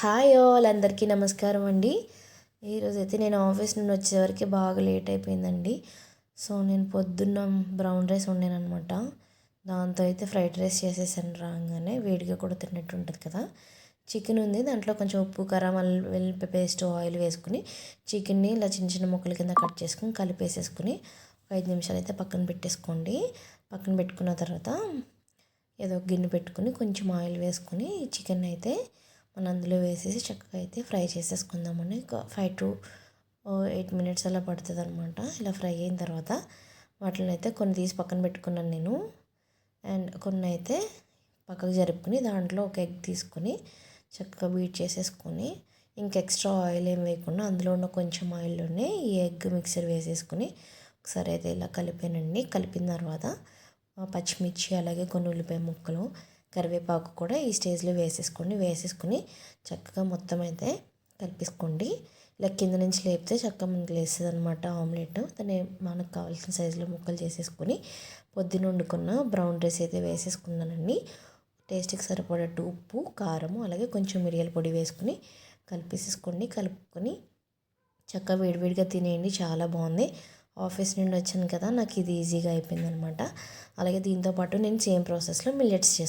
Hi all అందరికీ నమస్కారం అండి. ఈరోజైతే నేను ఆఫీస్ నుండి వచ్చేవరకు బాగా లేట్ అయిపోయిందండి. సో నేను పొద్దున్న బ్రౌన్ రైస్ వండానమాట. దాంతో అయితే ఫ్రైడ్ రైస్ చేసేసాను. రాగానే వేడిగా కూడా తిన్నట్టు ఉంటుంది కదా. చికెన్ ఉంది, దాంట్లో కొంచెం ఉప్పు కారం వెల్లుల్లి పేస్ట్ ఆయిల్ వేసుకుని చికెన్ని ఇలా చిన్న చిన్న ముక్కల కింద కట్ చేసుకుని కలిపేసేసుకుని 5 నిమిషాలు అయితే పక్కన పెట్టేసుకోండి. పక్కన పెట్టుకున్న తర్వాత ఏదో గిన్నె పెట్టుకుని కొంచెం ఆయిల్ వేసుకుని చికెన్ అయితే మనం అందులో వేసేసి చక్కగా అయితే ఫ్రై చేసేసుకుందామండి. 5 to 8 మినిట్స్ అలా పడుతుంది అనమాట. ఇలా ఫ్రై అయిన తర్వాత వాటిని అయితే కొన్ని తీసి పక్కన పెట్టుకున్నాను నేను. అండ్ కొన్ని అయితే పక్కకు జరుపుకుని దాంట్లో ఒక ఎగ్ తీసుకొని చక్కగా బీట్ చేసేసుకొని ఇంక ఎక్స్ట్రా ఆయిల్ ఏం వేయకుండా అందులో ఉన్న కొంచెం ఆయిల్లోనే ఈ ఎగ్ మిక్సర్ వేసేసుకుని ఒకసారి అయితే ఇలా కలిపానండి. కలిపిన తర్వాత పచ్చిమిర్చి అలాగే కొన్ని ఉల్లిపాయ ముక్కలు కరివేపాకు కూడా ఈ స్టేజ్లో వేసేసుకుని చక్కగా మొత్తం అయితే కలిపేసుకోండి. ఇలా కింద నుంచి లేపితే చక్కగా మనకి లేస్తుంది అనమాట ఆమ్లెట్. దాన్ని మనకు కావాల్సిన సైజులో ముక్కలు చేసేసుకొని పొద్దున వండుకున్న బ్రౌన్ రైస్ అయితే వేసేసుకున్నానండి. టేస్ట్కి సరిపడట్టు ఉప్పు కారము అలాగే కొంచెం మిరియాల పొడి వేసుకుని కలుపుకొని చక్కగా వేడివేడిగా తినేయండి. చాలా బాగుంది. ఆఫీస్ నుండి వచ్చాను కదా, నాకు ఇది ఈజీగా అయిపోయింది అనమాట. అలాగే దీంతోపాటు నేను సేమ్ ప్రాసెస్లో మిల్లెట్స్ చేసుకున్నాను.